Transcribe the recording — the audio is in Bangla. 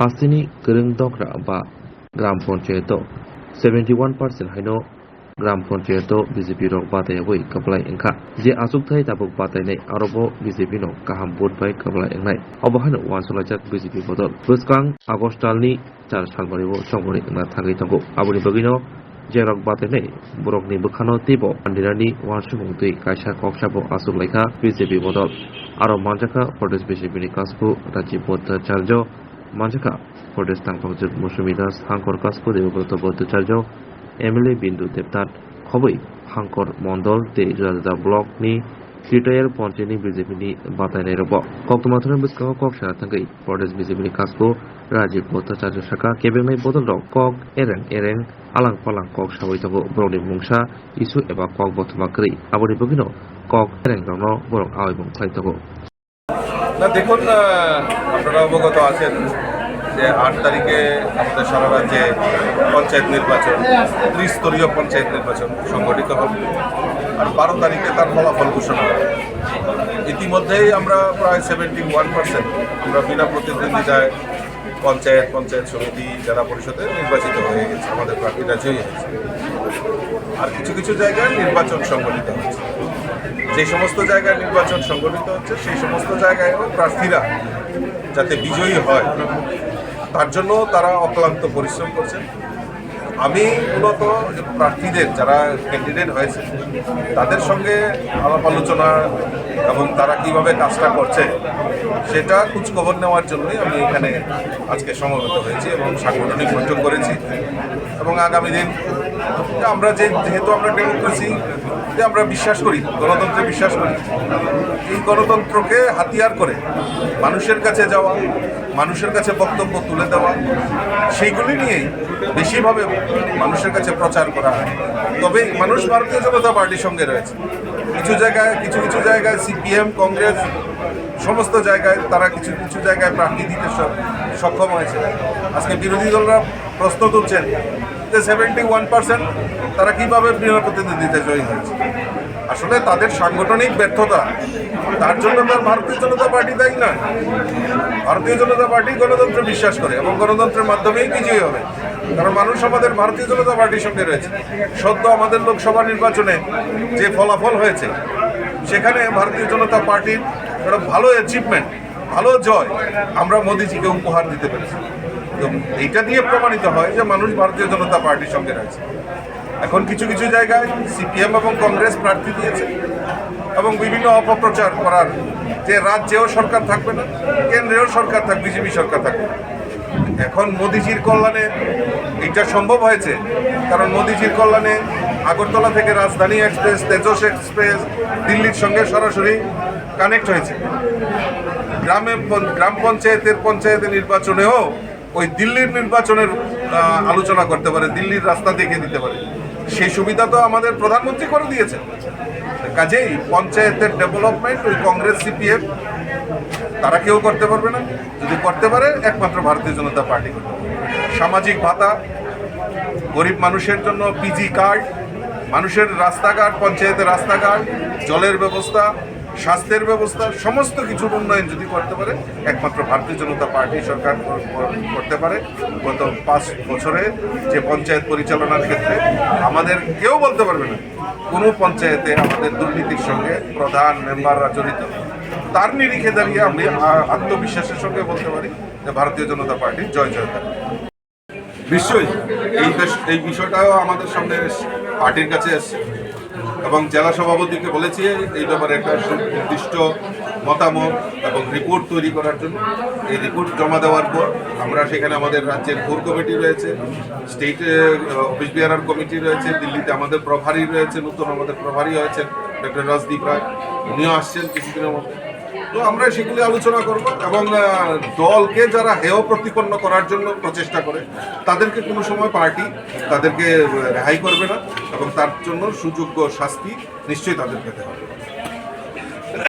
हासिनी गोरों दग्रा बा ग्राम पंचायत 71% हाइनो ग्राम पंचायत बीजेपी रक बादायावै कबलाय एंखा जे आसुकथाय दाबुक बादायनाय आरोबाव बीजेपी नो गाहाम भोट बाय कबलाय एंनाय अबहानो वानसलायजाक बीजेपी बदल बुस्कां आगस्टालनि 4 सालमारिबो संगरि एंना थागै तंगौ आबुनि बगिनो जे रक बादायनाय बरकनि बखानो तेबो आन्दिरानि वानसुमुंतै कायसा कक्साबो आसुकलायखा बीजेपी बदल आरो मानजाखा प्रदेश बीजेपी नि कासबो राजीव भट्टाचार्य मानजाखा प्रदेश तांफांजोब मौसुमी दास हांकर कासबो देवब्रत भट्टाचार्य एमएलए बिन्दु देबनाथ खबै हांकर मंडल ते जुदा ब्लक नि रिटायार पंचायतनि बीजेपी नि बादायनाय रब कक्तमाथुर बिस्काङाव कक साना थांगै प्रदेश बीजेपी नि कासबो राजीव भट्टाचार्य साखा केबेंनाय बदल रक कक एरें आलां पालां कक सावै तंगौ ब्रनि मुंसा इसु एबा कक बथमा करै आबनि बगिनो कक एरें रंनो बरं आवायबं खाय तंगौ না দেখুন আপনারা অবগত আছেন যে 8 তারিখে আমাদের সারা রাজ্যে পঞ্চায়েত নির্বাচন ত্রিস্তরীয় পঞ্চায়েত নির্বাচন সংগঠিত হবে আর 12 তারিখে তার ফলাফল ঘোষণা হবে। ইতিমধ্যেই আমরা প্রায় 71% আমরা বিনা প্রতিদ্বন্দ্বিতায় পঞ্চায়েত সমিতি জেলা পরিষদে নির্বাচিত হয়ে গেছে, আমাদের প্রার্থীরা জয়ী হয়েছে। আর কিছু কিছু জায়গায় নির্বাচন সংগঠিত হচ্ছে। যে সমস্ত জায়গায় নির্বাচন সংগঠিত হচ্ছে সেই সমস্ত জায়গায় প্রার্থীরা যাতে বিজয়ী হয় তার জন্য তারা অক্লান্ত পরিশ্রম করছেন। আমি মূলত প্রার্থীদের যারা ক্যান্ডিডেট হয়েছে তাদের সঙ্গে আলাপ আলোচনা এবং তারা কিভাবে কাজটা করছে সেটা খোঁজখবর নেওয়ার জন্যই আমি এখানে আজকে সমবেত হয়েছি এবং সাংগঠনিক বৈঠক করেছি। এবং আগামী দিন আমরা যেহেতু আমরা ডেমোক্রেসি আমরা বিশ্বাস করি, গণতন্ত্রে বিশ্বাস করি, এই গণতন্ত্রকে হাতিয়ার করে মানুষের কাছে যাওয়া, মানুষের কাছে বক্তব্য তুলে দেওয়া, সেইগুলি নিয়েই বেশিভাবে মানুষের কাছে প্রচার করা হয়। তবে মানুষ ভারতীয় জনতা পার্টির সঙ্গে রয়েছে। কিছু জায়গায় সিপিএম, কংগ্রেস সমস্ত জায়গায় তারা কিছু জায়গায় প্রার্থী দিতে সক্ষম হয়েছে। আজকে বিরোধী দলরা প্রশ্ন তুলছেন যে 71% তারা কিভাবে বিনা প্রতিদ্বন্দ্বিতায় জয়ী হয়েছে। আসলে তাদের সাংগঠনিক ব্যর্থতা, তার জন্য তার ভারতীয় জনতা পার্টি দায়ী নয়। ভারতীয় জনতা পার্টি গণতন্ত্রে বিশ্বাস করে এবং গণতন্ত্রের মাধ্যমেই বিজয়ী হবে, কারণ মানুষ আমাদের ভারতীয় জনতা পার্টির সঙ্গে রয়েছে। সদ্য আমাদের লোকসভা নির্বাচনে যে ফলাফল হয়েছে সেখানে ভারতীয় জনতা পার্টির একটা ভালো অ্যাচিভমেন্ট, ভালো জয় আমরা মোদিজিকে উপহার দিতে পেরেছি। তো এইটা দিয়ে প্রমাণিত হয় যে মানুষ ভারতীয় জনতা পার্টির সঙ্গে রয়েছে। এখন কিছু জায়গায় সিপিএম এবং কংগ্রেস প্রার্থী দিয়েছে এবং বিভিন্ন অপপ্রচার করার যে রাজ্যেও সরকার থাকবে না, কেন্দ্রেও সরকার থাকবে, বিজেপি সরকার থাকবে। এখন মোদিজির কল্যাণে এটা সম্ভব হয়েছে কারণ মোদিজির কল্যাণে আগরতলা থেকে রাজধানী এক্সপ্রেস, তেজস এক্সপ্রেস দিল্লির সঙ্গে সরাসরি কানেক্ট হয়েছে। গ্রাম পঞ্চায়েতের নির্বাচনেও ওই দিল্লির নির্বাচনের আলোচনা করতে পারে, দিল্লির রাস্তা দেখিয়ে দিতে পারে। সেই সুবিধা তো আমাদের প্রধানমন্ত্রী করে দিয়েছে। কাজেই পঞ্চায়েতের ডেভেলপমেন্ট ওই কংগ্রেস সিপিএম তারা কেউ করতে পারবে না। যদি করতে পারে একমাত্র ভারতীয় জনতা পার্টি করতে পারবে। সামাজিক ভাতা, গরিব মানুষের জন্য পিজি কার্ড, মানুষের রাস্তাঘাট, পঞ্চায়েতের রাস্তাঘাট, জলের ব্যবস্থা, স্বাস্থ্যের ব্যবস্থা, সমস্ত কিছুর উন্নয়ন যদি করতে পারে একমাত্র ভারতীয় জনতা পার্টি সরকার করতে পারে। গত 5 বছরে যে পঞ্চায়েত পরিচালনার ক্ষেত্রে আমাদের কেউ বলতে পারবে না কোনো পঞ্চায়েতে আমাদের দুর্নীতির সঙ্গে প্রধান মেম্বাররা জড়িত। তার নিরিখে দাঁড়িয়ে আমি আত্মবিশ্বাসের সঙ্গে বলতে পারি যে ভারতীয় জনতা পার্টির জয় জয়কার। নিশ্চয়ই এই বিষয়টাও আমাদের সামনে পার্টির কাছে এসছে এবং জেলা সভাপতিকে বলেছি এই ব্যাপারে একটা নির্দিষ্ট মতামত এবং রিপোর্ট তৈরি করার জন্য। এই রিপোর্ট জমা দেওয়ার পর আমরা সেখানে আমাদের রাজ্যের কোর কমিটি রয়েছে, স্টেট অফিস বিয়ারার কমিটি রয়েছে, দিল্লিতে আমাদের প্রভারী রয়েছে, নতুন আমাদের প্রভারী হয়েছেন ডক্টর রাজদীপ রায়, উনিও আসছেন কিছুদিনের মধ্যে। তো আমরা সেগুলি আলোচনা করব এবং দলকে যারা হেয় প্রতিপন্ন করার জন্য প্রচেষ্টা করে তাদেরকে কোনো সময় পার্টি তাদেরকে রেহাই করবে না এবং তার জন্য সুযোগ্য শাস্তি নিশ্চয়ই তাদের পেতে হবে।